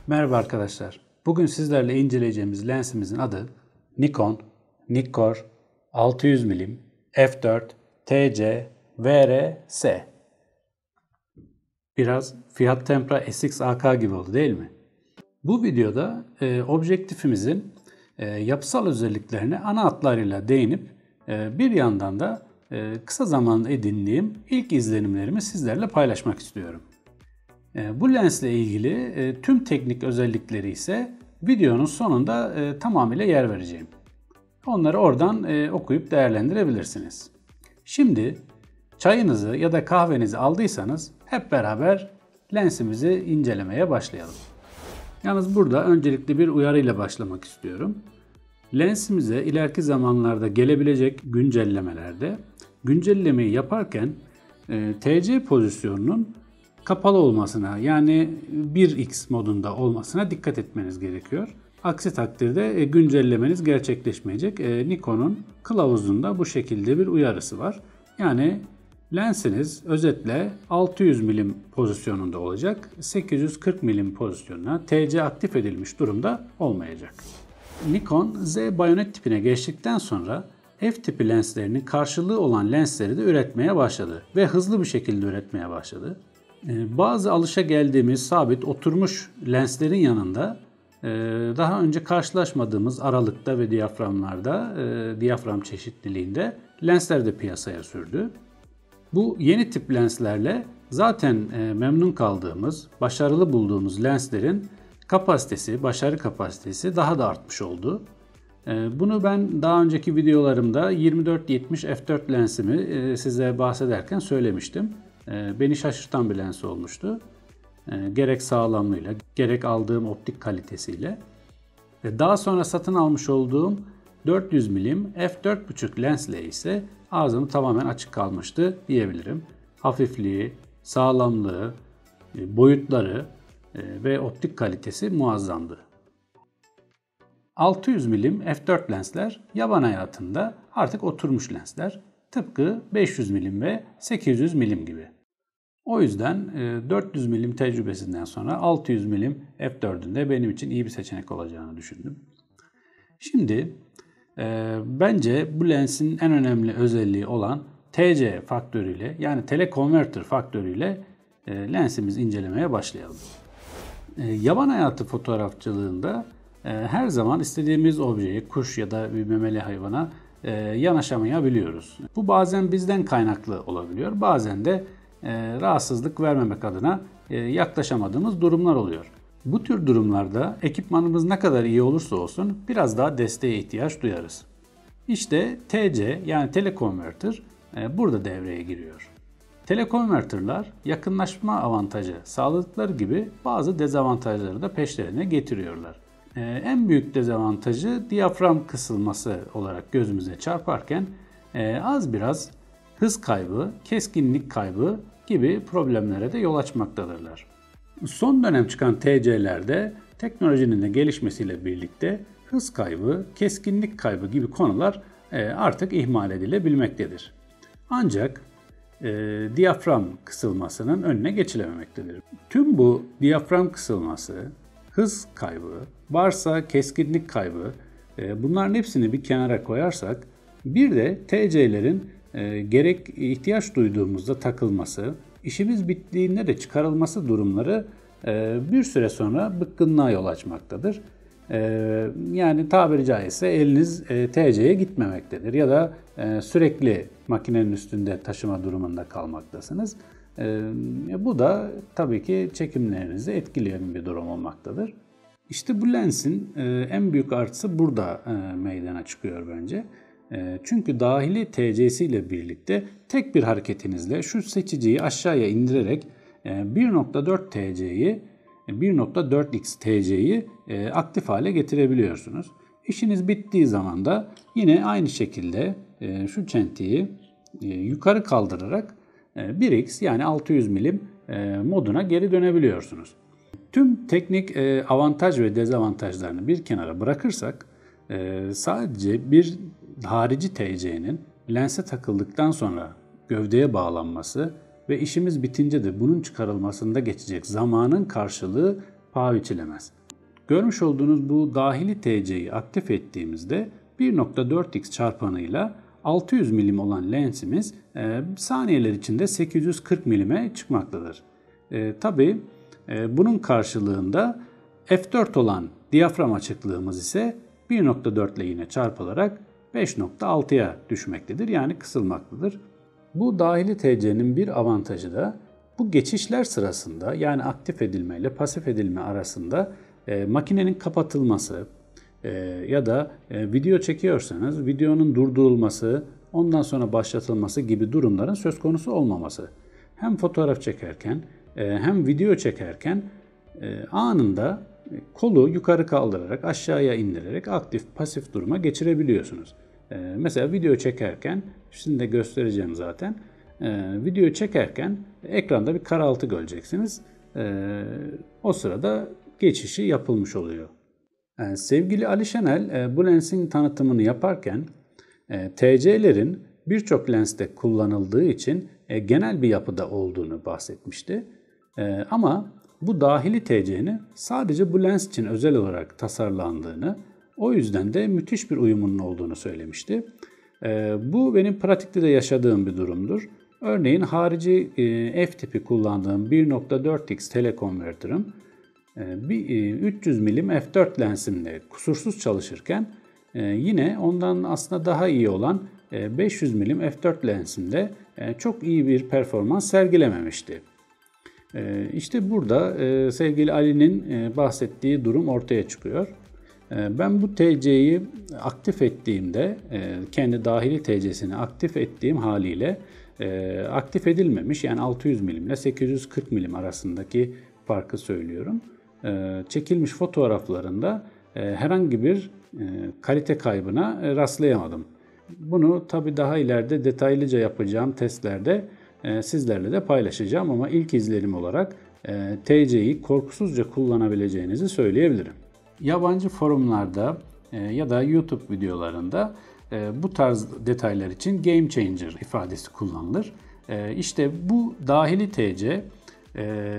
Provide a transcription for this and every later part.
Merhaba arkadaşlar. Bugün sizlerle inceleyeceğimiz lensimizin adı Nikon Nikkor 600 mm f4 TC VR-S. Biraz Fiat Tempra SX-AK gibi oldu değil mi? Bu videoda objektifimizin yapısal özelliklerine ana hatlarıyla değinip bir yandan da kısa zamanda edindiğim ilk izlenimlerimi sizlerle paylaşmak istiyorum. Bu lensle ilgili tüm teknik özellikleri ise videonun sonunda tamamıyla yer vereceğim. Onları oradan okuyup değerlendirebilirsiniz. Şimdi çayınızı ya da kahvenizi aldıysanız hep beraber lensimizi incelemeye başlayalım. Yalnız burada öncelikle bir uyarıyla başlamak istiyorum. Lensimize ileriki zamanlarda gelebilecek güncellemelerde güncellemeyi yaparken TC pozisyonunun kapalı olmasına yani 1x modunda olmasına dikkat etmeniz gerekiyor. Aksi takdirde güncellemeniz gerçekleşmeyecek. Nikon'un kılavuzunda bu şekilde bir uyarısı var. Yani lensiniz özetle 600 mm pozisyonunda olacak. 840 mm pozisyonuna TC aktif edilmiş durumda olmayacak. Nikon Z bayonet tipine geçtikten sonra F tipi lenslerinin karşılığı olan lensleri de üretmeye başladı ve hızlı bir şekilde üretmeye başladı. Bazı alışageldiğimiz sabit oturmuş lenslerin yanında daha önce karşılaşmadığımız aralıkta ve diyaframlarda, diyafram çeşitliliğinde lensler de piyasaya sürdü. Bu yeni tip lenslerle zaten memnun kaldığımız, başarılı bulduğumuz lenslerin kapasitesi, başarı kapasitesi daha da artmış oldu. Bunu ben daha önceki videolarımda 24-70 f4 lensimi size bahsederken söylemiştim. Beni şaşırtan bir lens olmuştu. Gerek sağlamlığıyla, gerek aldığım optik kalitesiyle. Daha sonra satın almış olduğum 400 mm f4.5 lensle ise ağzım tamamen açık kalmıştı diyebilirim. Hafifliği, sağlamlığı, boyutları ve optik kalitesi muazzamdı. 600 mm f4 lensler yaban hayatında artık oturmuş lensler. Tıpkı 500 mm ve 800 mm gibi. O yüzden 400 mm tecrübesinden sonra 600 mm f4'ün de benim için iyi bir seçenek olacağını düşündüm. Şimdi bence bu lensin en önemli özelliği olan TC faktörüyle yani telekonverter faktörüyle lensimizi incelemeye başlayalım. Yaban hayatı fotoğrafçılığında her zaman istediğimiz objeye, kuş ya da bir memeli hayvana yanaşamayabiliyoruz. Bu bazen bizden kaynaklı olabiliyor, bazen de rahatsızlık vermemek adına yaklaşamadığımız durumlar oluyor. Bu tür durumlarda ekipmanımız ne kadar iyi olursa olsun biraz daha desteğe ihtiyaç duyarız. İşte TC yani telekonverter burada devreye giriyor. Telekonverterler yakınlaşma avantajı sağladıkları gibi bazı dezavantajları da peşlerine getiriyorlar. En büyük dezavantajı diyafram kısılması olarak gözümüze çarparken az biraz hız kaybı, keskinlik kaybı gibi problemlere de yol açmaktadırlar. Son dönem çıkan TC'lerde teknolojinin de gelişmesiyle birlikte hız kaybı, keskinlik kaybı gibi konular artık ihmal edilebilmektedir. Ancak diyafram kısılmasının önüne geçilememektedir. Tüm bu diyafram kısılması, hız kaybı, varsa keskinlik kaybı, bunların hepsini bir kenara koyarsak bir de TC'lerin gerek ihtiyaç duyduğumuzda takılması, işimiz bittiğinde de çıkarılması durumları bir süre sonra bıkkınlığa yol açmaktadır. Yani tabiri caizse eliniz TC'ye gitmemektedir ya da sürekli makinenin üstünde taşıma durumunda kalmaktasınız. Bu da tabii ki çekimlerinizi etkileyen bir durum olmaktadır. İşte bu lensin en büyük artısı burada meydana çıkıyor bence. Çünkü dahili TC'si ile birlikte tek bir hareketinizle şu seçiciyi aşağıya indirerek 1.4 TC'yi 1.4x TC'yi aktif hale getirebiliyorsunuz. İşiniz bittiği zaman da yine aynı şekilde şu çentiyi yukarı kaldırarak 1x yani 600 mm moduna geri dönebiliyorsunuz. Tüm teknik avantaj ve dezavantajlarını bir kenara bırakırsak sadece bir harici TC'nin lense takıldıktan sonra gövdeye bağlanması ve işimiz bitince de bunun çıkarılmasında geçecek zamanın karşılığı paha biçilemez. görmüş olduğunuz bu dahili TC'yi aktif ettiğimizde 1.4x çarpanıyla 600 milim olan lensimiz saniyeler içinde 840 milime çıkmaktadır. Tabii bunun karşılığında f4 olan diyafram açıklığımız ise 1.4 ile yine çarpılarak 5.6'ya düşmektedir. Yani kısılmaktadır. Bu dahili TC'nin bir avantajı da bu geçişler sırasında, yani aktif edilme ile pasif edilme arasında makinenin kapatılması ya da video çekiyorsanız videonun durdurulması, ondan sonra başlatılması gibi durumların söz konusu olmaması. Hem fotoğraf çekerken hem video çekerken anında kolu yukarı kaldırarak aşağıya indirerek aktif pasif duruma geçirebiliyorsunuz. Mesela video çekerken, şimdi de göstereceğim zaten, video çekerken ekranda bir karaltı göreceksiniz. O sırada geçişi yapılmış oluyor. Sevgili Ali Şenel bu lensin tanıtımını yaparken TC'lerin birçok lenste kullanıldığı için genel bir yapıda olduğunu bahsetmişti. Ama bu dahili TC'nin sadece bu lens için özel olarak tasarlandığını, o yüzden de müthiş bir uyumunun olduğunu söylemişti. Bu benim pratikte de yaşadığım bir durumdur. Örneğin harici F tipi kullandığım 1.4x telekonvertörüm 300 milim f4 lensimle kusursuz çalışırken yine ondan aslında daha iyi olan 500 milim f4 lensimde çok iyi bir performans sergilememişti. İşte burada sevgili Ali'nin bahsettiği durum ortaya çıkıyor. Ben bu TC'yi aktif ettiğimde, kendi dahili TC'sini aktif ettiğim haliyle aktif edilmemiş, yani 600 milim ile 840 milim arasındaki farkı söylüyorum. Çekilmiş fotoğraflarında herhangi bir kalite kaybına rastlayamadım. Bunu tabii daha ileride detaylıca yapacağım testlerde sizlerle de paylaşacağım ama ilk izlenim olarak TC'yi korkusuzca kullanabileceğinizi söyleyebilirim. Yabancı forumlarda ya da YouTube videolarında bu tarz detaylar için game changer ifadesi kullanılır. İşte bu dahili TC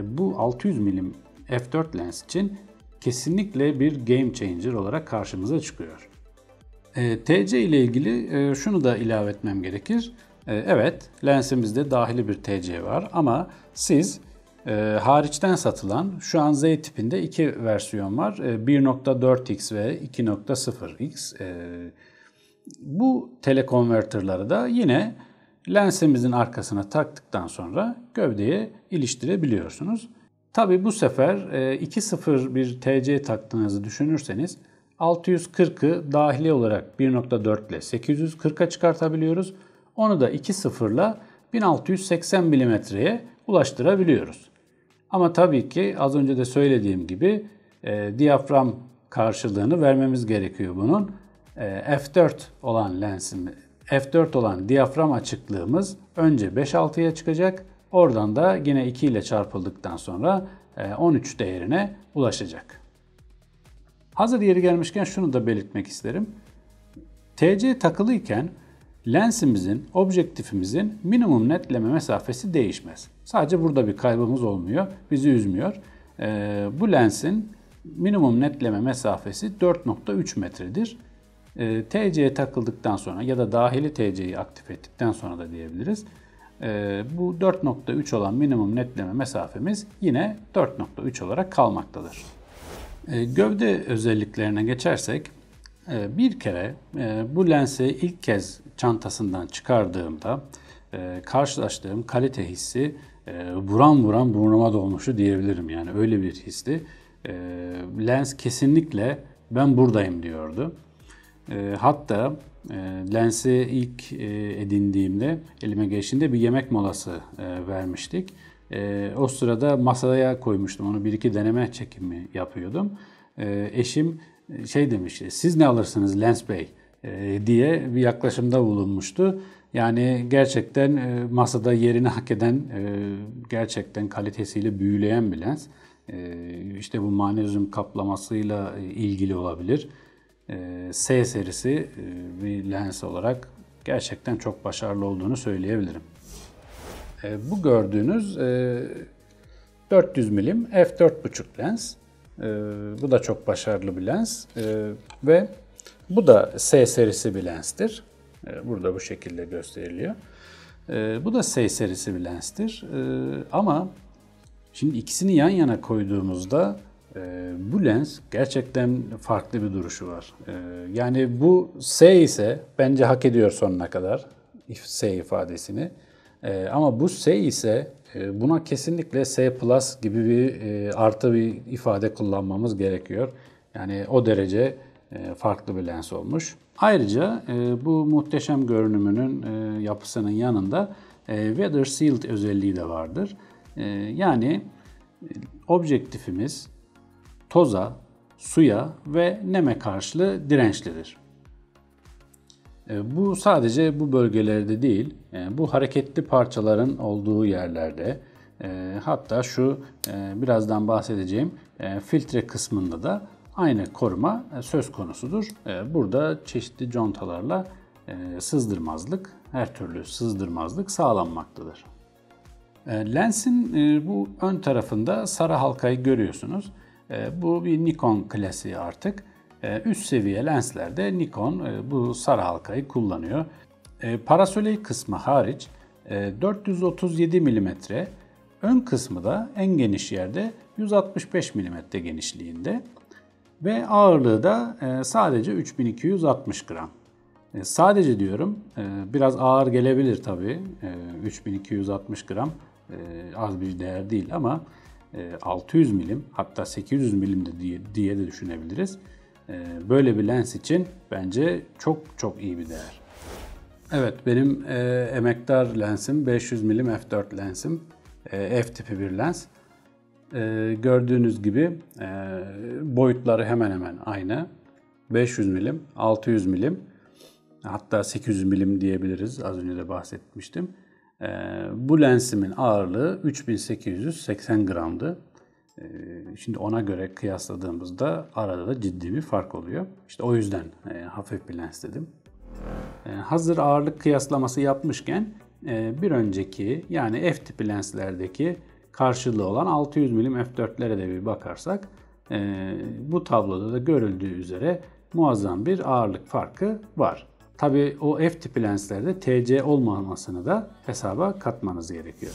bu 600 milim f4 lens için kesinlikle bir game changer olarak karşımıza çıkıyor. TC ile ilgili şunu da ilave etmem gerekir. Evet, lensimizde dahili bir TC var ama siz hariçten satılan, şu an Z tipinde iki versiyon var. 1.4x ve 2.0x. Bu telekonvertörleri de yine lensimizin arkasına taktıktan sonra gövdeye iliştirebiliyorsunuz. Tabi bu sefer 2.0 bir TC taktığınızı düşünürseniz 640'ı dahili olarak 1.4 ile 840'a çıkartabiliyoruz. Onu da 2.0 ile 1680 milimetreye ulaştırabiliyoruz. Ama tabii ki az önce de söylediğim gibi diyafram karşılığını vermemiz gerekiyor bunun. F4 olan lensim, F4 olan diyafram açıklığımız önce 5-6'ya çıkacak. Oradan da yine 2 ile çarpıldıktan sonra 13 değerine ulaşacak. Hazır yeri gelmişken şunu da belirtmek isterim. TC takılıyken lensimizin, objektifimizin minimum netleme mesafesi değişmez. Sadece burada bir kaybımız olmuyor, bizi üzmüyor. Bu lensin minimum netleme mesafesi 4.3 metredir. TC'ye takıldıktan sonra ya da dahili TC'yi aktif ettikten sonra da diyebiliriz. Bu 4.3 olan minimum netleme mesafemiz yine 4.3 olarak kalmaktadır. Gövde özelliklerine geçersek, bir kere bu lensi ilk kez çantasından çıkardığımda karşılaştığım kalite hissi buram buram burnuma dolmuştu diyebilirim. Yani öyle bir histi. Lens kesinlikle ben buradayım diyordu. Hatta lensi ilk edindiğimde, elime geçtiğinde bir yemek molası vermiştik. O sırada masaya koymuştum. Onu bir iki deneme çekimi yapıyordum. Eşim şey demişti, siz ne alırsınız Lens Bey diye bir yaklaşımda bulunmuştu. Yani gerçekten masada yerini hak eden, gerçekten kalitesiyle büyüleyen bir lens. İşte bu magnezyum kaplamasıyla ilgili olabilir. S serisi bir lens olarak gerçekten çok başarılı olduğunu söyleyebilirim. Bu gördüğünüz 400 milim f4.5 lens. Bu da çok başarılı bir lens. Ve bu da S serisi bir lenstir. Burada bu şekilde gösteriliyor. Bu da S serisi bir lenstir. Ama şimdi ikisini yan yana koyduğumuzda bu lens gerçekten farklı bir duruşu var. Yani bu S ise bence hak ediyor sonuna kadar S ifadesini. Ama bu S ise buna kesinlikle S Plus gibi bir artı bir ifade kullanmamız gerekiyor. Yani o derece farklı bir lens olmuş. Ayrıca bu muhteşem görünümünün yapısının yanında Weather Sealed özelliği de vardır. Yani objektifimiz toza, suya ve neme karşı dirençlidir. Bu sadece bu bölgelerde değil, bu hareketli parçaların olduğu yerlerde, hatta şu birazdan bahsedeceğim filtre kısmında da aynı koruma söz konusudur. Burada çeşitli contalarla sızdırmazlık, her türlü sızdırmazlık sağlanmaktadır. Lensin bu ön tarafında sarı halkayı görüyorsunuz. Bu bir Nikon klasiği artık. Üst seviye lenslerde Nikon bu sarı halkayı kullanıyor. Parasoley kısmı hariç 437 mm, ön kısmı da en geniş yerde 165 mm genişliğinde ve ağırlığı da sadece 3260 gram. Sadece diyorum, biraz ağır gelebilir tabii, 3260 gram az bir değer değil ama 600 milim hatta 800 milim de diye de düşünebiliriz. Böyle bir lens için bence çok çok iyi bir değer. Evet, benim emektar lensim 500 milim f4 lensim. F tipi bir lens. Gördüğünüz gibi boyutları hemen hemen aynı. 500 milim, 600 milim, hatta 800 milim diyebiliriz. Az önce de bahsetmiştim. Bu lensimin ağırlığı 3880 gramdı. Şimdi ona göre kıyasladığımızda arada da ciddi bir fark oluyor. İşte o yüzden hafif bir lens dedim. Hazır ağırlık kıyaslaması yapmışken bir önceki yani F tipi lenslerdeki karşılığı olan 600 mm f4'lere de bir bakarsak bu tabloda da görüldüğü üzere muazzam bir ağırlık farkı var. Tabii o F tipi lenslerde TC olmamasını da hesaba katmanız gerekiyor.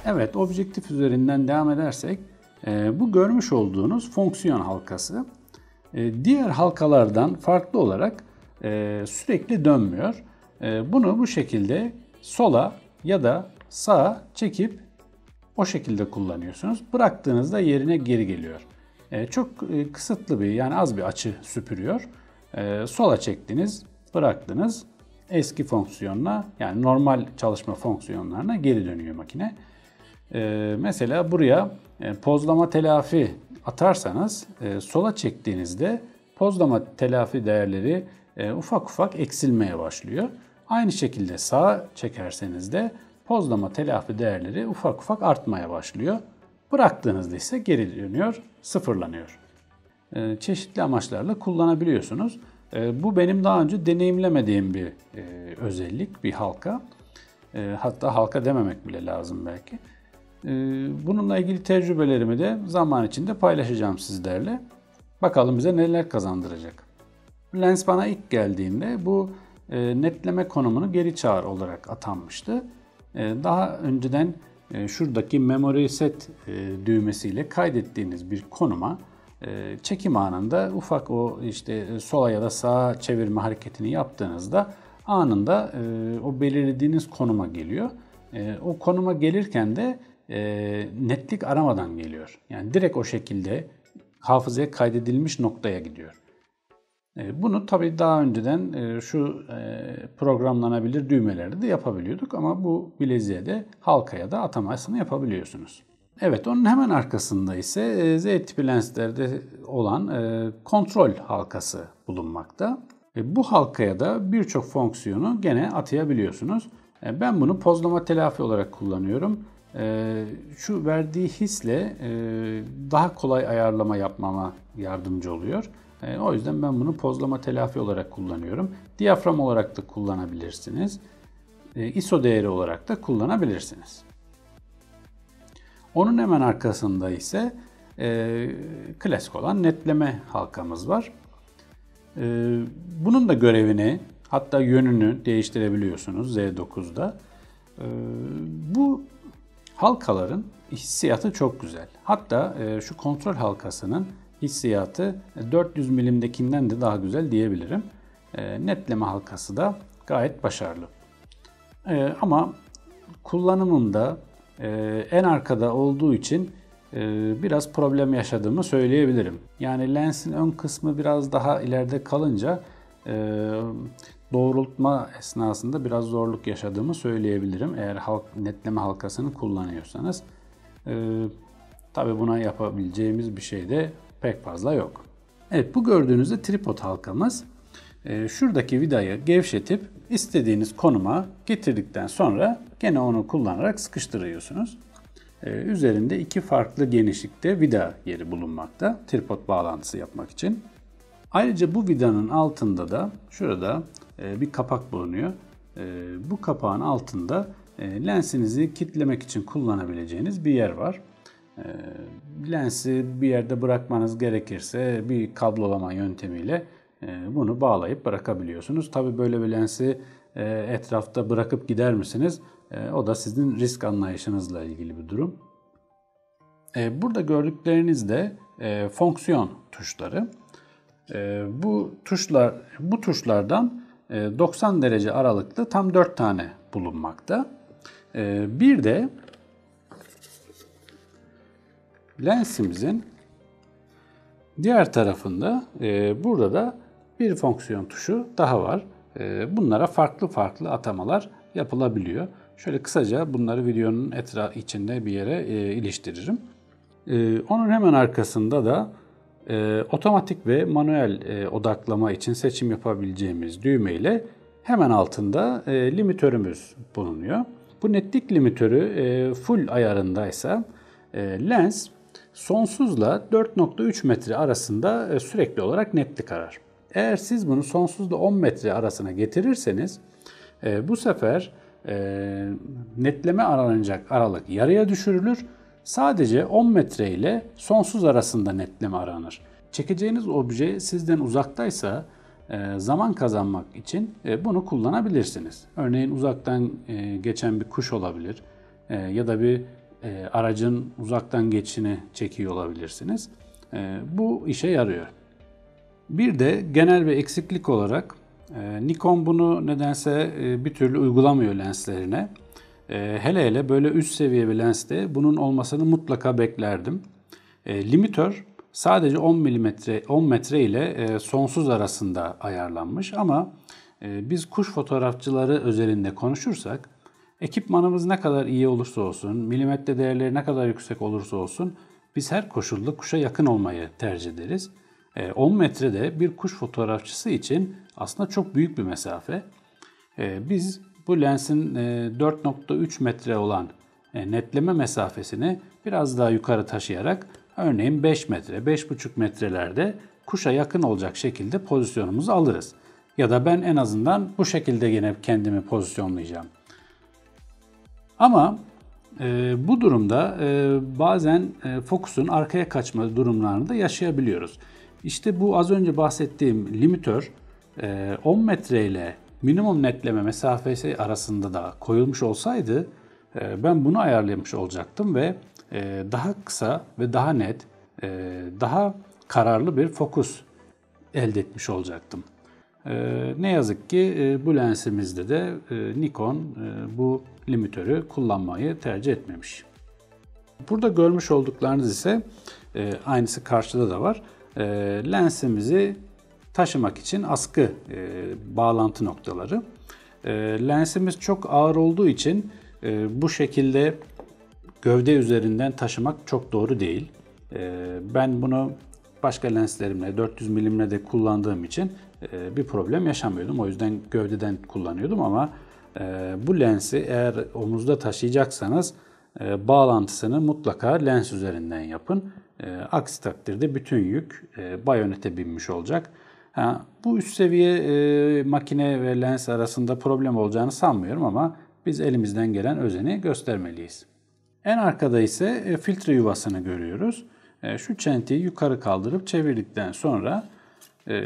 Evet, objektif üzerinden devam edersek bu görmüş olduğunuz fonksiyon halkası diğer halkalardan farklı olarak sürekli dönmüyor. Bunu bu şekilde sola ya da sağa çekip o şekilde kullanıyorsunuz. Bıraktığınızda yerine geri geliyor. Çok kısıtlı bir, yani az bir açı süpürüyor. Sola çektiniz, bıraktınız, eski fonksiyonuna, yani normal çalışma fonksiyonlarına geri dönüyor makine. Mesela buraya pozlama telafi atarsanız sola çektiğinizde pozlama telafi değerleri ufak ufak eksilmeye başlıyor. Aynı şekilde sağa çekerseniz de pozlama telafi değerleri ufak ufak artmaya başlıyor. Bıraktığınızda ise geri dönüyor, sıfırlanıyor. Çeşitli amaçlarla kullanabiliyorsunuz. Bu benim daha önce deneyimlemediğim bir özellik, bir halka. Hatta halka dememek bile lazım belki. Bununla ilgili tecrübelerimi de zaman içinde paylaşacağım sizlerle. Bakalım bize neler kazandıracak. Lens bana ilk geldiğinde bu netleme konumunu geri çağır olarak atanmıştı. Daha önceden şuradaki memory set düğmesiyle kaydettiğiniz bir konuma çekim anında ufak o işte sola ya da sağa çevirme hareketini yaptığınızda anında o belirlediğiniz konuma geliyor. O konuma gelirken de netlik aramadan geliyor. Yani direkt o şekilde hafızaya kaydedilmiş noktaya gidiyor. Bunu tabii daha önceden şu programlanabilir düğmelerde de yapabiliyorduk ama bu bileziğe de halkaya da atamasını yapabiliyorsunuz. Evet, onun hemen arkasında ise Z tipi lenslerde olan kontrol halkası bulunmakta. Bu halkaya da birçok fonksiyonu gene atayabiliyorsunuz. Ben bunu pozlama telafi olarak kullanıyorum. Şu verdiği hisle daha kolay ayarlama yapmama yardımcı oluyor. O yüzden ben bunu pozlama telafi olarak kullanıyorum. Diyafram olarak da kullanabilirsiniz. ISO değeri olarak da kullanabilirsiniz. Onun hemen arkasında ise klasik olan netleme halkamız var. Bunun da görevini, hatta yönünü değiştirebiliyorsunuz Z9'da. Bu halkaların hissiyatı çok güzel. Hatta şu kontrol halkasının hissiyatı 400 milimdekinden de daha güzel diyebilirim. Netleme halkası da gayet başarılı. Ama kullanımında en arkada olduğu için biraz problem yaşadığımı söyleyebilirim. Yani lensin ön kısmı biraz daha ileride kalınca doğrultma esnasında biraz zorluk yaşadığımı söyleyebilirim. Eğer netleme halkasını kullanıyorsanız. Tabii buna yapabileceğimiz bir şey de pek fazla yok. Evet, bu gördüğünüzde tripod halkamız. Şuradaki vidayı gevşetip istediğiniz konuma getirdikten sonra gene onu kullanarak sıkıştırıyorsunuz. Üzerinde iki farklı genişlikte vida yeri bulunmakta tripod bağlantısı yapmak için. Ayrıca bu vidanın altında da şurada bir kapak bulunuyor. Bu kapağın altında lensinizi kilitlemek için kullanabileceğiniz bir yer var. Lensi bir yerde bırakmanız gerekirse bir kablolama yöntemiyle bunu bağlayıp bırakabiliyorsunuz. Tabii böyle bir lensi etrafta bırakıp gider misiniz? O da sizin risk anlayışınızla ilgili bir durum. Burada gördükleriniz de fonksiyon tuşları. Bu tuşlardan 90 derece aralıklı tam 4 tane bulunmakta. Bir de lensimizin diğer tarafında burada da bir fonksiyon tuşu daha var. Bunlara farklı farklı atamalar yapılabiliyor. Şöyle kısaca bunları videonun içinde bir yere iliştiririm. Onun hemen arkasında da otomatik ve manuel odaklama için seçim yapabileceğimiz düğme ile hemen altında limitörümüz bulunuyor. Bu netlik limitörü full ayarındaysa lens sonsuzla 4.3 metre arasında sürekli olarak netlik arar. Eğer siz bunu sonsuzla 10 metre arasına getirirseniz bu sefer netleme aranacak aralık yarıya düşürülür. Sadece 10 metre ile sonsuz arasında netleme aranır. Çekeceğiniz obje sizden uzaktaysa zaman kazanmak için bunu kullanabilirsiniz. Örneğin uzaktan geçen bir kuş olabilir ya da bir aracın uzaktan geçişini çekiyor olabilirsiniz. Bu işe yarıyor. Bir de genel bir eksiklik olarak Nikon bunu nedense bir türlü uygulamıyor lenslerine. Hele hele böyle üst seviye bir lenste bunun olmasını mutlaka beklerdim. Limitör sadece 10 metre ile sonsuz arasında ayarlanmış ama biz kuş fotoğrafçıları özelinde konuşursak ekipmanımız ne kadar iyi olursa olsun, milimetre değerleri ne kadar yüksek olursa olsun biz her koşulda kuşa yakın olmayı tercih ederiz. 10 metre de bir kuş fotoğrafçısı için aslında çok büyük bir mesafe. Biz bu lensin 4.3 metre olan netleme mesafesini biraz daha yukarı taşıyarak örneğin 5 metre, 5.5 metrelerde kuşa yakın olacak şekilde pozisyonumuzu alırız. Ya da ben en azından bu şekilde yine kendimi pozisyonlayacağım. Ama bu durumda bazen fokusun arkaya kaçma durumlarını da yaşayabiliyoruz. İşte bu az önce bahsettiğim limitör 10 metre ile minimum netleme mesafesi arasında da koyulmuş olsaydı ben bunu ayarlamış olacaktım ve daha kısa ve daha net, daha kararlı bir fokus elde etmiş olacaktım. Ne yazık ki bu lensimizde de Nikon bu limitörü kullanmayı tercih etmemiş. Burada görmüş olduklarınız ise aynısı karşıda da var. Lensimizi taşımak için askı bağlantı noktaları. Lensimiz çok ağır olduğu için bu şekilde gövde üzerinden taşımak çok doğru değil. Ben bunu başka lenslerimle 400 milimle de kullandığım için bir problem yaşamıyordum. O yüzden gövdeden kullanıyordum ama bu lensi eğer omuzda taşıyacaksanız bağlantısını mutlaka lens üzerinden yapın. Aksi takdirde bütün yük bayonete binmiş olacak. Bu üst seviye makine ve lens arasında problem olacağını sanmıyorum ama biz elimizden gelen özeni göstermeliyiz. En arkada ise filtre yuvasını görüyoruz. Şu çentiyi yukarı kaldırıp çevirdikten sonra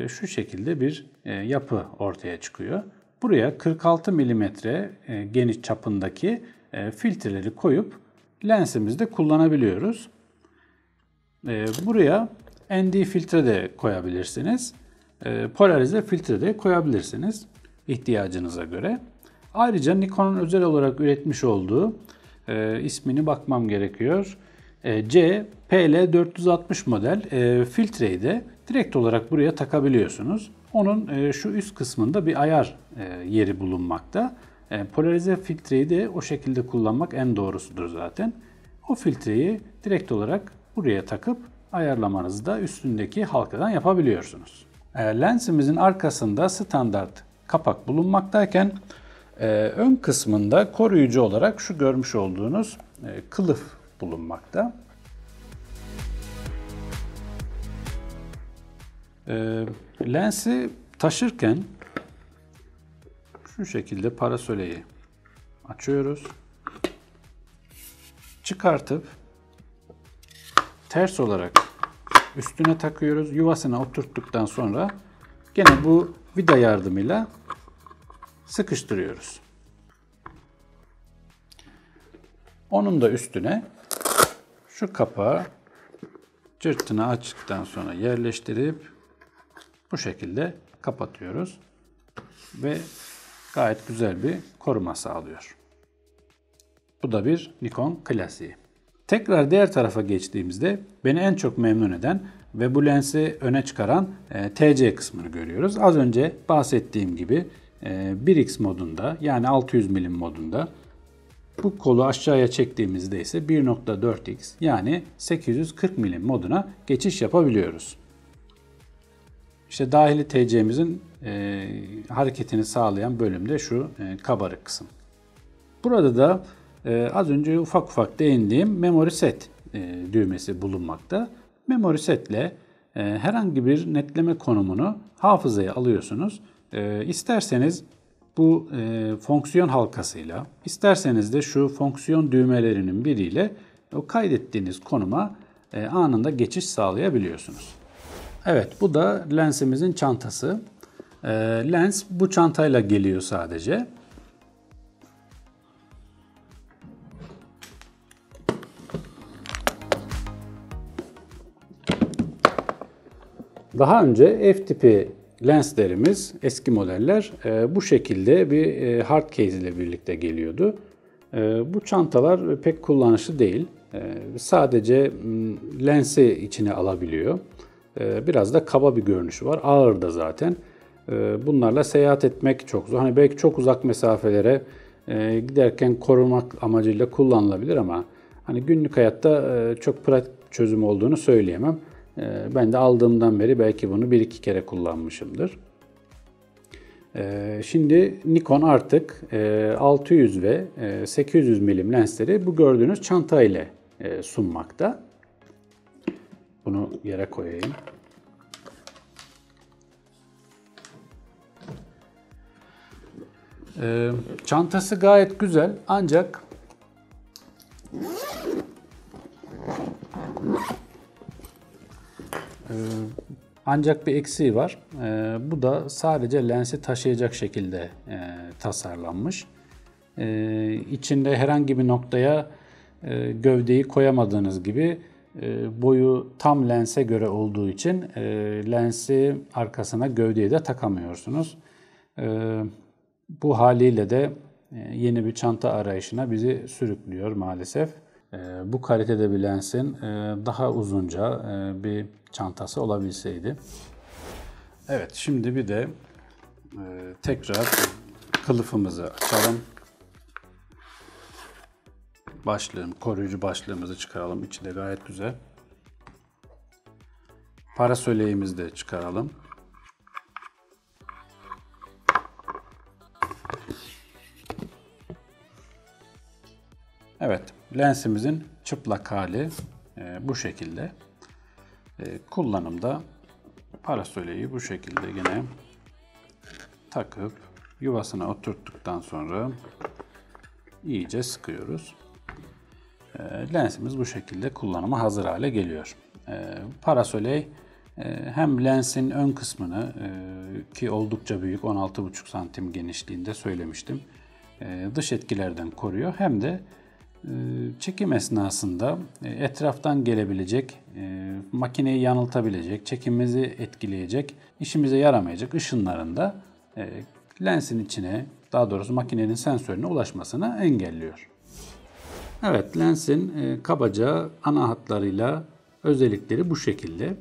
şu şekilde bir yapı ortaya çıkıyor. Buraya 46 mm geniş çapındaki filtreleri koyup lensimizde kullanabiliyoruz. Buraya ND filtre de koyabilirsiniz. Polarize filtre de koyabilirsiniz ihtiyacınıza göre. Ayrıca Nikon'un özel olarak üretmiş olduğu ismini bakmam gerekiyor. CPL460 model filtreyi de direkt olarak buraya takabiliyorsunuz. Onun şu üst kısmında bir ayar yeri bulunmakta. Polarize filtreyi de o şekilde kullanmak en doğrusudur zaten. O filtreyi direkt olarak buraya takıp ayarlamanızı da üstündeki halkadan yapabiliyorsunuz. Lensimizin arkasında standart kapak bulunmaktayken ön kısmında koruyucu olarak şu görmüş olduğunuz kılıf bulunmakta. Lensi taşırken şu şekilde parasoleyi açıyoruz. Çıkartıp ters olarak üstüne takıyoruz. Yuvasına oturttuktan sonra gene bu vida yardımıyla sıkıştırıyoruz. Onun da üstüne şu kapağı cırtını açtıktan sonra yerleştirip bu şekilde kapatıyoruz ve gayet güzel bir koruma sağlıyor. Bu da bir Nikon klasiği. Tekrar diğer tarafa geçtiğimizde beni en çok memnun eden ve bu lensi öne çıkaran TC kısmını görüyoruz. Az önce bahsettiğim gibi 1x modunda yani 600 mm modunda, bu kolu aşağıya çektiğimizde ise 1.4x yani 840 mm moduna geçiş yapabiliyoruz. İşte dahili TC'mizin hareketini sağlayan bölümde şu kabarık kısım. Burada da az önce ufak ufak değindiğim Memory Set düğmesi bulunmakta. Memory Set ile herhangi bir netleme konumunu hafızaya alıyorsunuz. İsterseniz bu fonksiyon halkasıyla, isterseniz de şu fonksiyon düğmelerinin biriyle o kaydettiğiniz konuma anında geçiş sağlayabiliyorsunuz. Evet, bu da lensimizin çantası. Lens bu çantayla geliyor sadece. Daha önce F tipi lenslerimiz, eski modeller bu şekilde bir hard case ile birlikte geliyordu. Bu çantalar pek kullanışlı değil. Sadece lensi içine alabiliyor. Biraz da kaba bir görünüşü var. Ağır da zaten. Bunlarla seyahat etmek çok zor. Hani belki çok uzak mesafelere giderken korumak amacıyla kullanılabilir ama hani günlük hayatta çok pratik çözüm olduğunu söyleyemem. Ben de aldığımdan beri belki bunu 1-2 kere kullanmışımdır. Şimdi Nikon artık 600 ve 800 mm lensleri bu gördüğünüz çanta ile sunmakta. Bunu yere koyayım. Çantası gayet güzel ancak bir eksiği var. Bu da sadece lensi taşıyacak şekilde tasarlanmış. İçinde herhangi bir noktaya gövdeyi koyamadığınız gibi boyu tam lense göre olduğu için lensi arkasına gövdeyi de takamıyorsunuz. Bu haliyle de yeni bir çanta arayışına bizi sürüklüyor maalesef. Bu kalitede bir lensin daha uzunca bir çantası olabilseydi. Evet, şimdi bir de tekrar kılıfımızı açalım. Koruyucu başlığımızı çıkaralım. İçi de gayet güzel. Parasoleğimizi de çıkaralım. Evet, lensimizin çıplak hali bu şekilde. Kullanımda parasoleyi bu şekilde yine takıp yuvasına oturttuktan sonra iyice sıkıyoruz. Lensimiz bu şekilde kullanıma hazır hale geliyor. Parasoley hem lensin ön kısmını ki oldukça büyük 16,5 santim genişliğinde söylemiştim. Dış etkilerden koruyor hem de çekim esnasında etraftan gelebilecek, makineyi yanıltabilecek, çekimimizi etkileyecek, işimize yaramayacak ışınların da lensin içine, daha doğrusu makinenin sensörüne ulaşmasını engelliyor. Evet, lensin kabaca ana hatlarıyla özellikleri bu şekilde.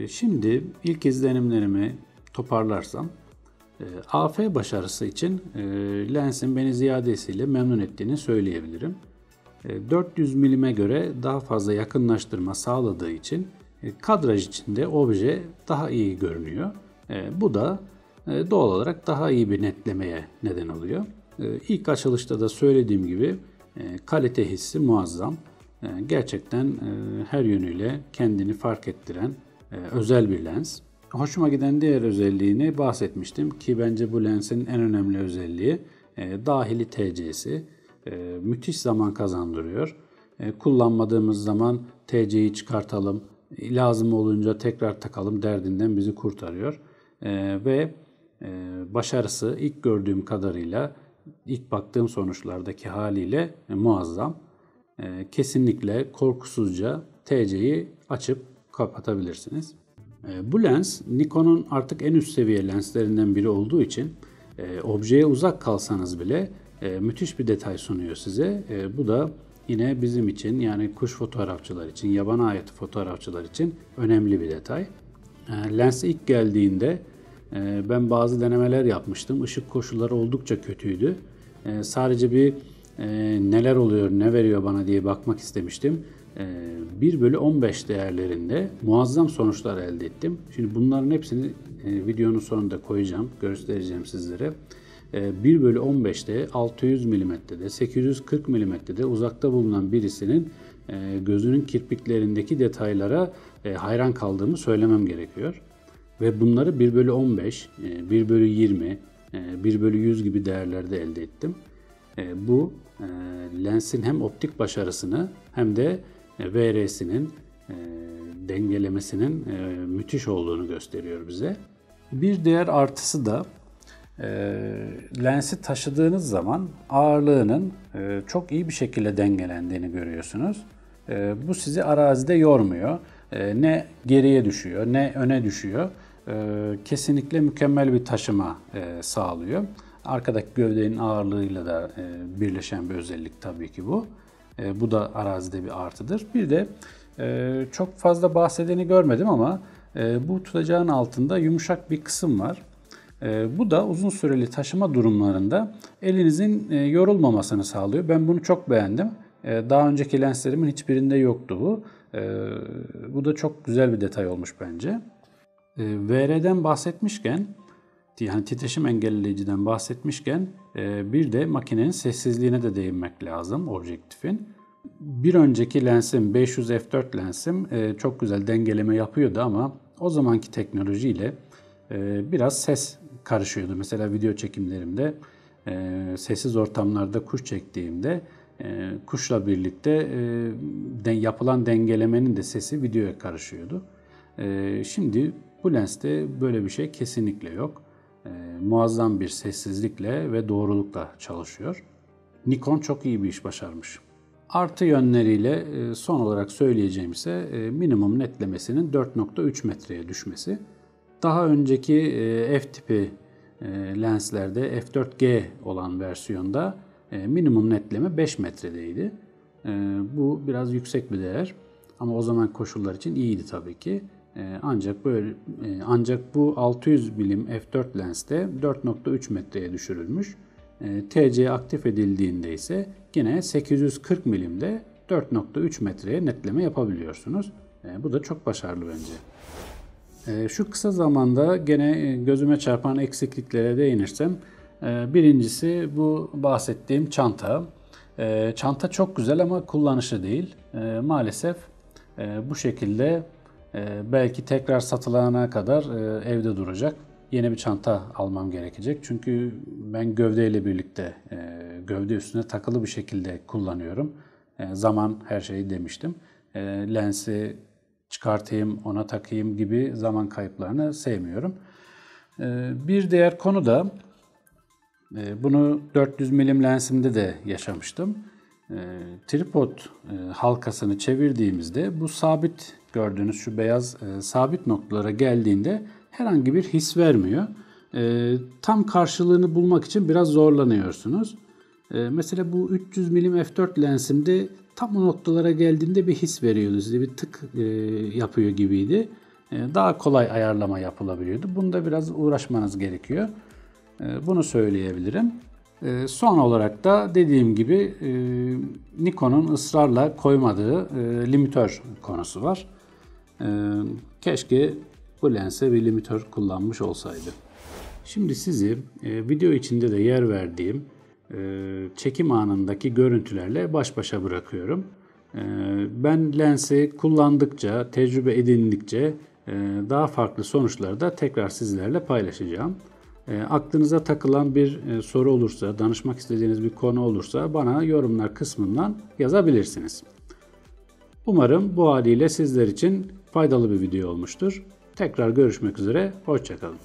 Şimdi ilk izlenimlerimi toparlarsam, AF başarısı için lensin beni ziyadesiyle memnun ettiğini söyleyebilirim. 400 milime göre daha fazla yakınlaştırma sağladığı için kadraj içinde obje daha iyi görünüyor. Bu da doğal olarak daha iyi bir netlemeye neden oluyor. İlk açılışta da söylediğim gibi kalite hissi muazzam. Gerçekten her yönüyle kendini fark ettiren özel bir lens. Hoşuma giden diğer özelliğini bahsetmiştim ki bence bu lensin en önemli özelliği dahili TC'si. Müthiş zaman kazandırıyor. Kullanmadığımız zaman TC'yi çıkartalım, lazım olunca tekrar takalım derdinden bizi kurtarıyor. Ve başarısı ilk gördüğüm kadarıyla, ilk baktığım sonuçlardaki haliyle muazzam. Kesinlikle korkusuzca TC'yi açıp kapatabilirsiniz. Bu lens Nikon'un artık en üst seviye lenslerinden biri olduğu için objeye uzak kalsanız bile müthiş bir detay sunuyor size. Bu da yine bizim için, yani kuş fotoğrafçılar için, yabana ait fotoğrafçılar için önemli bir detay. Lens ilk geldiğinde ben bazı denemeler yapmıştım. Işık koşulları oldukça kötüydü. Sadece bir neler oluyor, ne veriyor bana diye bakmak istemiştim. 1/15 değerlerinde muazzam sonuçlar elde ettim. Şimdi bunların hepsini videonun sonunda koyacağım, göstereceğim sizlere. 1/15'te 600 mm'de, 840 mm'de uzakta bulunan birisinin gözünün kirpiklerindeki detaylara hayran kaldığımı söylemem gerekiyor. Ve bunları 1/15, 1/20, 1/100 gibi değerlerde elde ettim. Bu lensin hem optik başarısını hem de VR'sinin dengelemesinin müthiş olduğunu gösteriyor bize. Bir diğer artısı da lensi taşıdığınız zaman ağırlığının çok iyi bir şekilde dengelendiğini görüyorsunuz. Bu sizi arazide yormuyor. Ne geriye düşüyor ne öne düşüyor. Kesinlikle mükemmel bir taşıma sağlıyor. Arkadaki gövdenin ağırlığıyla da birleşen bir özellik tabii ki bu. Bu da arazide bir artıdır. Bir de çok fazla bahsedeni görmedim ama bu tutacağın altında yumuşak bir kısım var. Bu da uzun süreli taşıma durumlarında elinizin yorulmamasını sağlıyor. Ben bunu çok beğendim. Daha önceki lenslerimin hiçbirinde yoktu bu. Bu da çok güzel bir detay olmuş bence. VR'den bahsetmişken, yani titreşim engelleyiciden bahsetmişken bir de makinenin sessizliğine de değinmek lazım objektifin. Bir önceki lensim 500 f4 lensim çok güzel dengeleme yapıyordu ama o zamanki teknolojiyle biraz ses karışıyordu. Mesela video çekimlerimde sessiz ortamlarda kuş çektiğimde kuşla birlikte yapılan dengelemenin de sesi videoya karışıyordu. Şimdi bu lenste böyle bir şey kesinlikle yok. Muazzam bir sessizlikle ve doğrulukla çalışıyor. Nikon çok iyi bir iş başarmış. Artı yönleriyle son olarak söyleyeceğim ise minimum netlemesinin 4.3 metreye düşmesi. Daha önceki f tipi lenslerde f4G olan versiyonda minimum netleme 5 metredeydi. Bu biraz yüksek bir değer ama o zaman koşullar için iyiydi tabii ki. Ancak bu 600 milim f4 lenste 4.3 metreye düşürülmüş. TC aktif edildiğinde ise yine 840 milimde 4.3 metreye netleme yapabiliyorsunuz. Bu da çok başarılı bence. Şu kısa zamanda gene gözüme çarpan eksikliklere değinirsem, birincisi bu bahsettiğim çanta. Çanta çok güzel ama kullanışlı değil. Maalesef bu şekilde belki tekrar satılana kadar evde duracak. Yeni bir çanta almam gerekecek. Çünkü ben gövdeyle birlikte gövde üstüne takılı bir şekilde kullanıyorum. Zaman her şeyi demiştim. Lensi çıkartayım, ona takayım gibi zaman kayıplarını sevmiyorum. Bir diğer konu da bunu 400 milim lensimde de yaşamıştım. Tripod halkasını çevirdiğimizde bu sabit gördüğünüz şu beyaz sabit noktalara geldiğinde herhangi bir his vermiyor. Tam karşılığını bulmak için biraz zorlanıyorsunuz. Mesela bu 300 milim f4 lensimde tam o noktalara geldiğinde bir his veriyordu. Size bir tık yapıyor gibiydi. Daha kolay ayarlama yapılabiliyordu. Bunda biraz uğraşmanız gerekiyor. Bunu söyleyebilirim. Son olarak da dediğim gibi Nikon'un ısrarla koymadığı limitör konusu var. Keşke bu lense bir limitör kullanmış olsaydı. Şimdi sizi video içinde de yer verdiğim çekim anındaki görüntülerle baş başa bırakıyorum. Ben lensi kullandıkça, tecrübe edindikçe daha farklı sonuçları da tekrar sizlerle paylaşacağım. Aklınıza takılan bir soru olursa, danışmak istediğiniz bir konu olursa bana yorumlar kısmından yazabilirsiniz. Umarım bu haliyle sizler için faydalı bir video olmuştur. Tekrar görüşmek üzere, hoşça kalın.